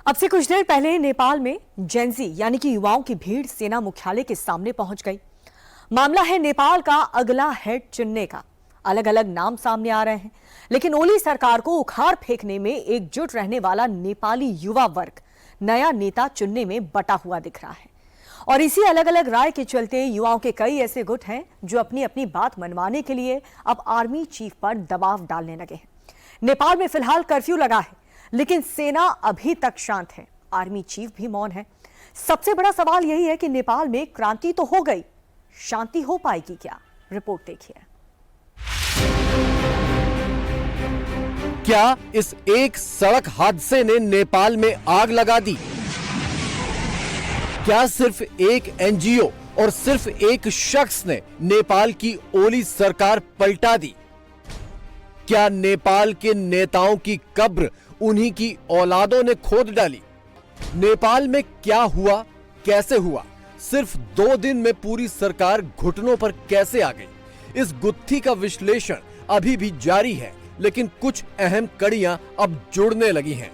अब से कुछ देर पहले नेपाल में जेंजी यानी कि युवाओं की भीड़ सेना मुख्यालय के सामने पहुंच गई। मामला है नेपाल का अगला हेड चुनने का। अलग अलग नाम सामने आ रहे हैं, लेकिन ओली सरकार को उखाड़ फेंकने में एकजुट रहने वाला नेपाली युवा वर्ग नया नेता चुनने में बटा हुआ दिख रहा है। और इसी अलग अलग राय के चलते युवाओं के कई ऐसे गुट हैं जो अपनी अपनी बात मनवाने के लिए अब आर्मी चीफ पर दबाव डालने लगे हैं। नेपाल में फिलहाल कर्फ्यू लगा है, लेकिन सेना अभी तक शांत है, आर्मी चीफ भी मौन है। सबसे बड़ा सवाल यही है कि नेपाल में क्रांति तो हो गई, शांति हो पाएगी क्या? रिपोर्ट देखिए। क्या इस एक सड़क हादसे ने नेपाल में आग लगा दी? क्या सिर्फ एक एनजीओ और सिर्फ एक शख्स ने नेपाल की ओली सरकार पलटा दी? क्या नेपाल के नेताओं की कब्र उन्हीं की औलादों ने खोद डाली? नेपाल में क्या हुआ, कैसे हुआ? सिर्फ 2 दिन में पूरी सरकार घुटनों पर कैसे आ गई? इस गुत्थी का विश्लेषण अभी भी जारी है, लेकिन कुछ अहम कड़ियां अब जुड़ने लगी हैं।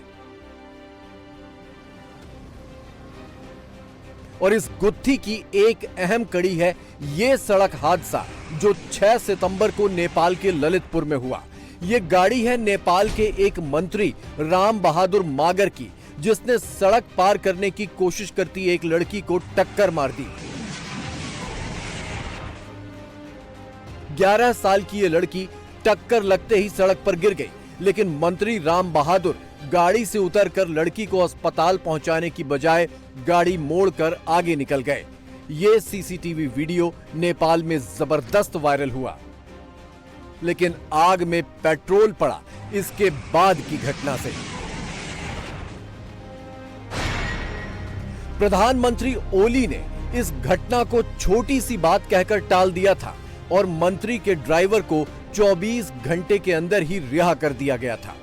और इस गुत्थी की एक अहम कड़ी है यह सड़क हादसा जो 6 सितंबर को नेपाल के ललितपुर में हुआ। ये गाड़ी है नेपाल के एक मंत्री राम बहादुर मागर की, जिसने सड़क पार करने की कोशिश करती एक लड़की को टक्कर मार दी। 11 साल की ये लड़की टक्कर लगते ही सड़क पर गिर गई, लेकिन मंत्री राम बहादुर गाड़ी से उतरकर लड़की को अस्पताल पहुंचाने की बजाय गाड़ी मोड़कर आगे निकल गए। ये सीसीटीवी वीडियो नेपाल में जबरदस्त वायरल हुआ, लेकिन आग में पेट्रोल पड़ा इसके बाद की घटना से। प्रधानमंत्री ओली ने इस घटना को छोटी सी बात कहकर टाल दिया था और मंत्री के ड्राइवर को 24 घंटे के अंदर ही रिहा कर दिया गया था।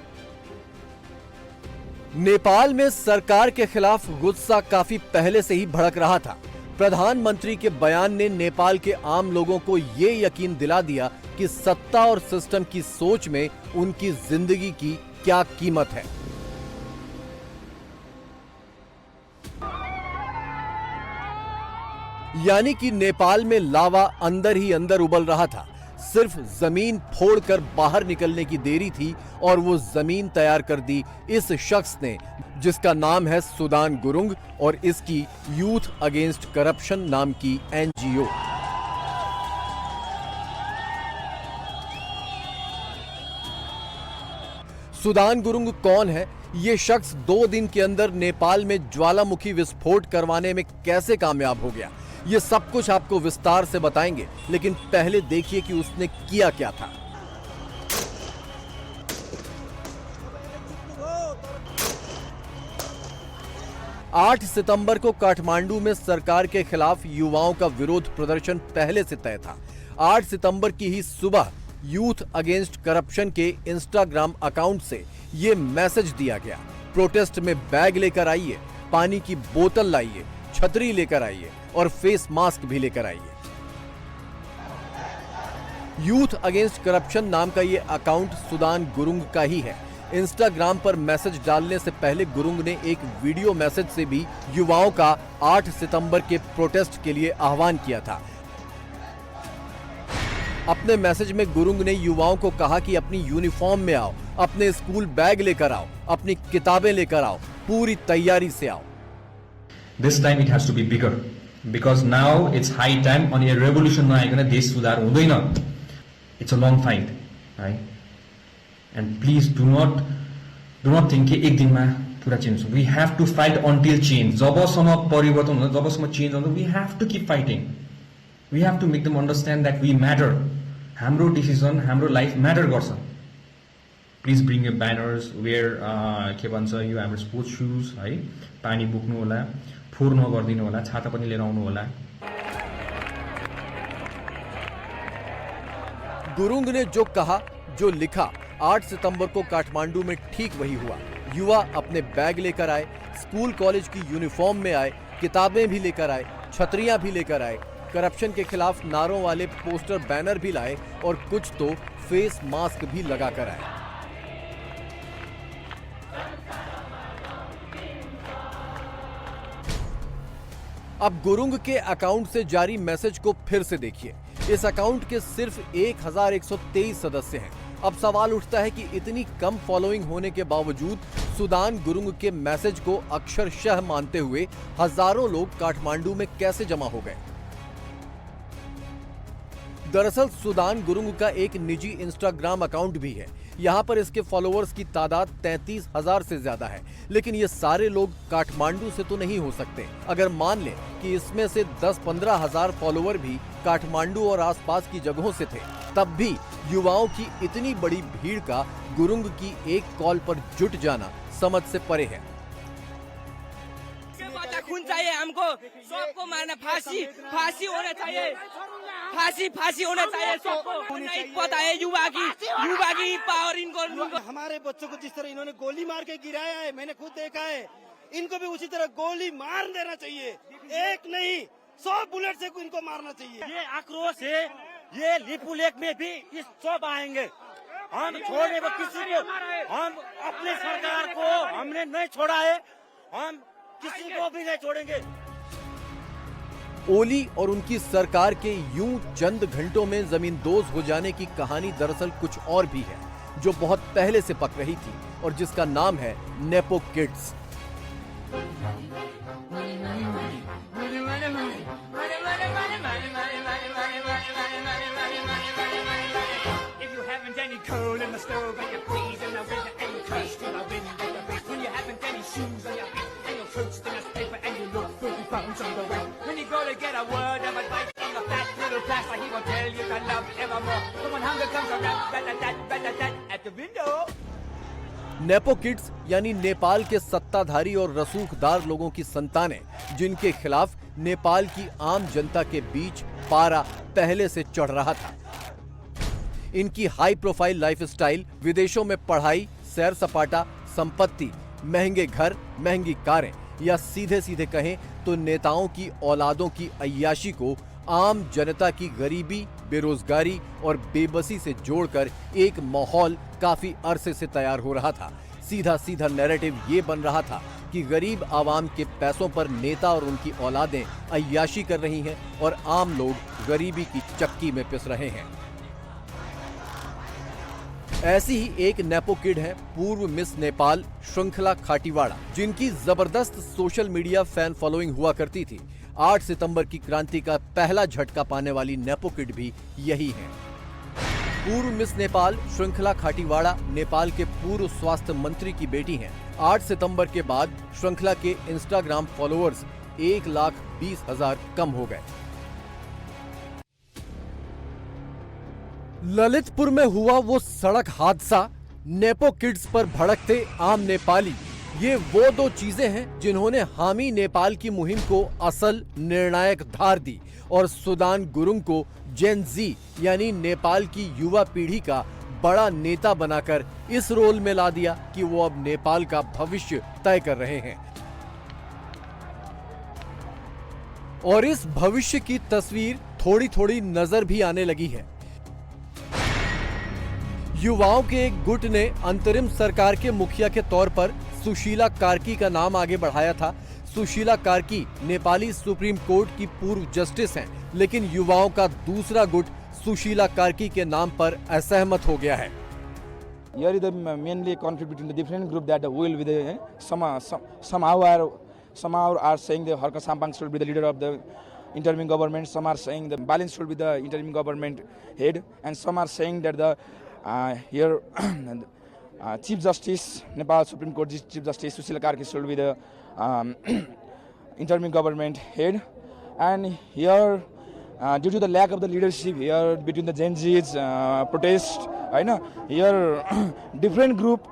नेपाल में सरकार के खिलाफ गुस्सा काफी पहले से ही भड़क रहा था। प्रधानमंत्री के बयान ने नेपाल के आम लोगों को यह यकीन दिला दिया कि सत्ता और सिस्टम की सोच में उनकी जिंदगी की क्या कीमत है। यानी कि नेपाल में लावा अंदर ही अंदर उबल रहा था, सिर्फ जमीन फोड़कर बाहर निकलने की देरी थी और वो जमीन तैयार कर दी इस शख्स ने, जिसका नाम है सुदान गुरुंग और इसकी यूथ अगेंस्ट करप्शन नाम की एनजीओ। सुदान गुरुंग कौन है? ये शख्स 2 दिन के अंदर नेपाल में ज्वालामुखी विस्फोट करवाने में कैसे कामयाब हो गया, ये सब कुछ आपको विस्तार से बताएंगे, लेकिन पहले देखिए कि उसने किया क्या था। आठ सितंबर को काठमांडू में सरकार के खिलाफ युवाओं का विरोध प्रदर्शन पहले से तय था। 8 सितंबर की ही सुबह यूथ अगेंस्ट करप्शन के इंस्टाग्राम अकाउंट से यह मैसेज दिया गया, प्रोटेस्ट में बैग लेकर आइए, पानी की बोतल लाइए, छतरी लेकर आइए और फेस मास्क भी लेकर आइए। यूथ अगेंस्ट करप्शन नाम का यह अकाउंट सुदान गुरुंग का ही है। इंस्टाग्राम पर मैसेज डालने से पहले गुरुंग ने एक वीडियो मैसेज से भी युवाओं का 8 सितंबर के प्रोटेस्ट के लिए आह्वान किया था। अपने मैसेज में गुरुंग ने युवाओं को कहा कि अपनी यूनिफॉर्म में आओ, अपने स्कूल बैग लेकर आओ, अपनी किताबें लेकर आओ, पूरी तैयारी से आओ। This time it has to be bigger because now it's high time on a revolution नआइकन देश सुधार हुँदैन। It's a long fight, right? And please do not think कि एक दिनमा पूरा चेन्ज हो। We have to fight until change। जबसम्म परिवर्तन हुँदैन, जबसम्म चेन्ज हुँदैन, we have to keep fighting। We have to make them understand that we matter। हाम्रो डिसिजन, हाम्रो लाइफ म्याटर गर्छ। Please bring your banners, where के भन्छ यो हाम्रो स्पोर्ट्स सुज है, पानी बोक्नु होला, फोहोर नगरिदिनु होला, छाता पनि लिएर आउनु होला। गुरुंग ने जो कहा, जो लिखा, 8 सितंबर को काठमांडू में ठीक वही हुआ। युवा अपने बैग लेकर आए, स्कूल कॉलेज की यूनिफॉर्म में आए, किताबें भी लेकर आए, छतरियां भी लेकर आए, करप्शन के खिलाफ नारों वाले पोस्टर बैनर भी लाए और कुछ तो फेस मास्क भी लगाकर आए। अब गुरुंग के अकाउंट से जारी मैसेज को फिर से देखिए। इस अकाउंट के सिर्फ 1123 सदस्य हैं। अब सवाल उठता है कि इतनी कम फॉलोइंग होने के बावजूद सुदान गुरुंग के मैसेज को अक्षरशः मानते हुए हजारों लोग काठमांडू में कैसे जमा हो गए। दरअसल सुदान गुरुंग का एक निजी इंस्टाग्राम अकाउंट भी है। यहाँ पर इसके फॉलोअर्स की तादाद 33,000 से ज्यादा है। लेकिन ये सारे लोग काठमांडू से तो नहीं हो सकते। अगर मान लें कि इसमें से 10-15 हजार फॉलोअर भी काठमांडू और आसपास की जगहों से थे, तब भी युवाओं की इतनी बड़ी भीड़ का गुरुंग की एक कॉल पर जुट जाना समझ से परे है। खून चाहिए हमको, सबको मारना, फांसी होना चाहिए, फांसी होना चाहिए सबको। नहीं पता है युवा की पावर इनको। हमारे बच्चों को जिस तरह इन्होंने गोली मार के गिराया है, मैंने खुद देखा है, इनको भी उसी तरह गोली मार देना चाहिए। एक नहीं 100 बुलेट से इनको मारना चाहिए। ये आक्रोश है, ये लिपू लेक में भी इस सब आएंगे। हम छोड़ने किसी को, हम अपनी सरकार को हमने नहीं छोड़ा है, हम किसी को भी नहीं छोड़ेंगे। ओली और उनकी सरकार के यूं चंद घंटों में जमींदोज हो जाने की कहानी दरअसल कुछ और भी है, जो बहुत पहले से पक रही थी और जिसका नाम है nepo kids. When you go to get a word of advice from the fat little plaster, he will tell you to love evermore. So when hunger comes around, at the window. Nepo kids यानी नेपाल के सत्ताधारी और रसूखदार लोगों की संतानें, जिनके खिलाफ नेपाल की आम जनता के बीच पारा पहले से चढ़ रहा था। इनकी हाई प्रोफाइल लाइफस्टाइल, विदेशों में पढ़ाई, सैर सपाटा, संपत्ति, महंगे घर, महंगी कारें, या सीधे सीधे कहें तो नेताओं की औलादों की अय्याशी को आम जनता की गरीबी, बेरोजगारी और बेबसी से जोड़कर एक माहौल काफी अरसे से तैयार हो रहा था। सीधा सीधा नैरेटिव ये बन रहा था कि गरीब आवाम के पैसों पर नेता और उनकी औलादें अय्याशी कर रही हैं और आम लोग गरीबी की चक्की में पिस रहे हैं। ऐसी ही एक नेपो किड है पूर्व मिस नेपाल श्रृंखला खाटीवाड़ा, जिनकी जबरदस्त सोशल मीडिया फैन फॉलोइंग हुआ करती थी। 8 सितंबर की क्रांति का पहला झटका पाने वाली नेपो किड भी यही है। पूर्व मिस नेपाल श्रृंखला खाटीवाड़ा नेपाल के पूर्व स्वास्थ्य मंत्री की बेटी हैं। 8 सितंबर के बाद श्रृंखला के इंस्टाग्राम फॉलोअर्स 1,20,000 कम हो गए। ललितपुर में हुआ वो सड़क हादसा, नेपो किड्स पर भड़कते आम नेपाली, ये वो दो चीजें हैं जिन्होंने हामी नेपाल की मुहिम को असल निर्णायक धार दी और सुदान गुरुंग को जेन जी यानी नेपाल की युवा पीढ़ी का बड़ा नेता बनाकर इस रोल में ला दिया कि वो अब नेपाल का भविष्य तय कर रहे हैं। और इस भविष्य की तस्वीर थोड़ी थोड़ी नजर भी आने लगी है। युवाओं के एक गुट ने अंतरिम सरकार के मुखिया के तौर पर सुशीला कार्की का नाम आगे बढ़ाया था। सुशीला कार्की नेपाली सुप्रीम कोर्ट की पूर्व जस्टिस हैं, लेकिन युवाओं का दूसरा गुट सुशीला कार्की के नाम पर असहमत हो गया है। Here is the mainly conflict between the different group that will be the somehow are saying the Harka Sampang should be the leader of the interim government. Some are saying the Balin should be the interim government head, and some are saying that the here Chief Justice, Nepal Supreme Court Chief Justice Sushila Karki should be the interim government head. And here, due to the lack of the leadership here between the Gen Z's protest, I know here different group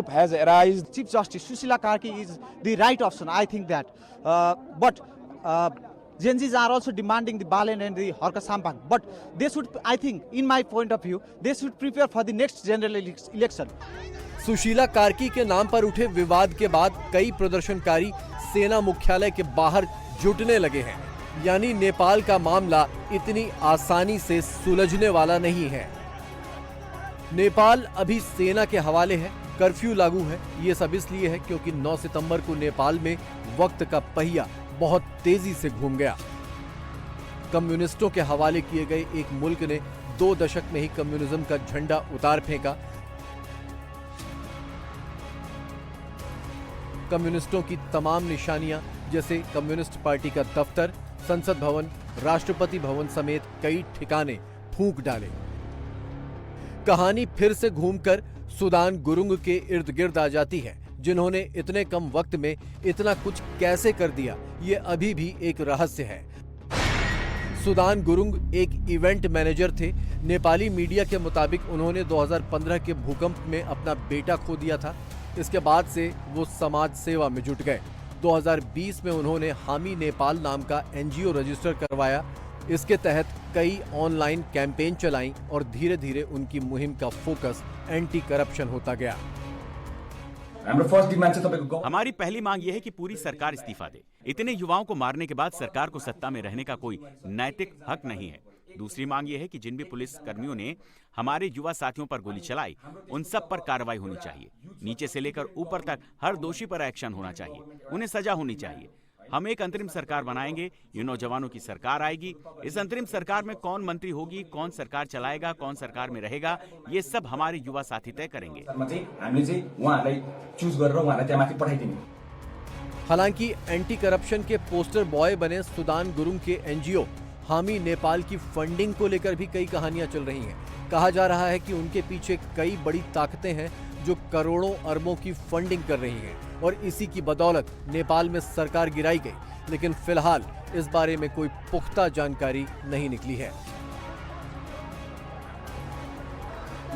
has arisen. Chief Justice Sushila Karki is the right option, I think that. But Gen Zs are also demanding the Balen and the Harka Sampang. But they should, I think, in my point of view, they should prepare for the next general election. Sushila Karki के नाम पर उठे विवाद के बाद कई प्रदर्शनकारी सेना मुख्यालय के बाहर जुटने लगे हैं। यानी नेपाल का मामला इतनी आसानी से सुलझने वाला नहीं है। नेपाल अभी सेना के हवाले है, कर्फ्यू लागू है। ये सब इसलिए है क्योंकि 9 सितंबर को नेपाल में वक्त का पहिया बहुत तेजी से घूम गया। कम्युनिस्टों के हवाले किए गए एक मुल्क ने 2 दशक में ही कम्युनिज्म का झंडा उतार फेंका। कम्युनिस्टों की तमाम निशानियां जैसे कम्युनिस्ट पार्टी का दफ्तर, संसद भवन, राष्ट्रपति भवन समेत कई ठिकाने फूंक डाले। कहानी फिर से घूमकर सुदान गुरुंग के इर्द गिर्द आ जाती है, जिन्होंने इतने कम वक्त में इतना कुछ कैसे कर दिया, ये अभी भी एक रहस्य है। सुदान गुरुंग एक इवेंट मैनेजर थे। नेपाली मीडिया के मुताबिक उन्होंने 2015 के भूकंप में अपना बेटा खो दिया था। इसके बाद से वो समाज सेवा में जुट गए। 2020 में उन्होंने हामी नेपाल नाम का एनजीओ रजिस्टर करवाया। इसके तहत कई ऑनलाइन कैंपेन चलाई और धीरे धीरे उनकी मुहिम का फोकस एंटी करप्शन होता गया। हमारी पहली मांग यह है कि पूरी सरकार इस्तीफा दे। इतने युवाओं को मारने के बाद सरकार को सत्ता में रहने का कोई नैतिक हक नहीं है। दूसरी मांग यह है कि जिन भी पुलिस कर्मियों ने हमारे युवा साथियों पर गोली चलाई, उन सब पर कार्रवाई होनी चाहिए। नीचे से लेकर ऊपर तक हर दोषी पर एक्शन होना चाहिए, उन्हें सजा होनी चाहिए। हम एक अंतरिम सरकार बनाएंगे, ये नौजवानों की सरकार आएगी। इस अंतरिम सरकार में कौन मंत्री होगी, कौन सरकार चलाएगा, कौन सरकार में रहेगा, ये सब हमारे युवा साथी तय करेंगे। हालांकि एंटी करप्शन के पोस्टर बॉय बने सुदान गुरुंग के एनजीओ हामी नेपाल की फंडिंग को लेकर भी कई कहानियां चल रही हैं। कहा जा रहा है कि उनके पीछे कई बड़ी ताकतें हैं जो करोड़ों अरबों की फंडिंग कर रही हैं और इसी की बदौलत नेपाल में सरकार गिराई गई। लेकिन फिलहाल इस बारे में कोई पुख्ता जानकारी नहीं निकली है।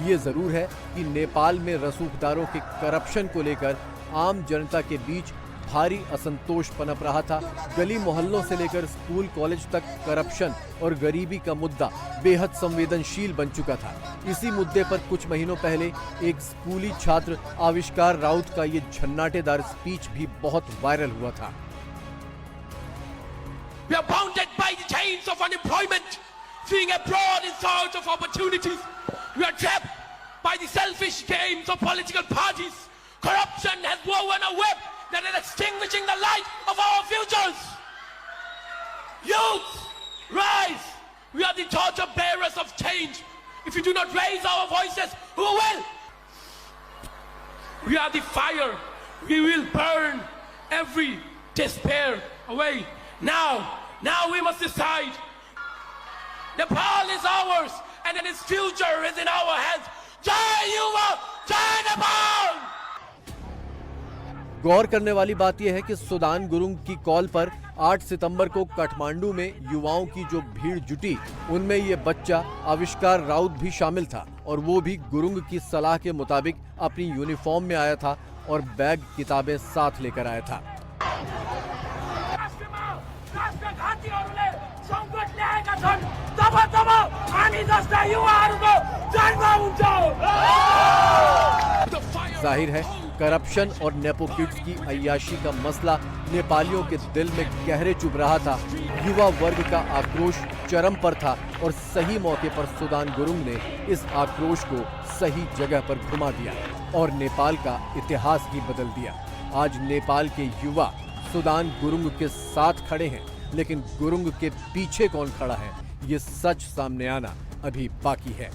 ये जरूर है कि नेपाल में रसूखदारों के करप्शन को लेकर आम जनता के बीच भारी असंतोष पनप रहा था। गली मोहल्लों से लेकर स्कूल कॉलेज तक करप्शन और गरीबी का मुद्दा बेहद संवेदनशील बन चुका था। इसी मुद्दे पर कुछ महीनों पहले एक स्कूली छात्र आविष्कार राउत का ये झन्नाटेदार स्पीच भी बहुत वायरल हुआ था। We are bounded by the chains of unemployment, fleeing abroad in search of opportunities. We are trapped by the selfish games of political parties. Corruption has woven a web that is extinguishing the light of our futures. Youth, rise! We are the torch bearers of change. If we do not raise our voices, who will? We are the fire. We will burn every despair away. Now we must decide. Nepal is ours, and its future is in our hands. Jai Yuva, Jai Nepal! गौर करने वाली बात यह है कि Sudan Gurung की call पर 8 सितंबर को काठमांडू में युवाओं की जो भीड़ जुटी, उनमें ये बच्चा आविष्कार राउत भी शामिल था और वो भी गुरुंग की सलाह के मुताबिक अपनी यूनिफॉर्म में आया था और बैग किताबें साथ लेकर आया था। जाहिर है करप्शन और नेपो किड्स की अय्याशी का मसला नेपालियों के दिल में गहरे चुभ रहा था। युवा वर्ग का आक्रोश चरम पर था और सही मौके पर सुदान गुरुंग ने इस आक्रोश को सही जगह पर घुमा दिया और नेपाल का इतिहास ही बदल दिया। आज नेपाल के युवा सुदान गुरुंग के साथ खड़े हैं, लेकिन गुरुंग के पीछे कौन खड़ा है, ये सच सामने आना अभी बाकी है।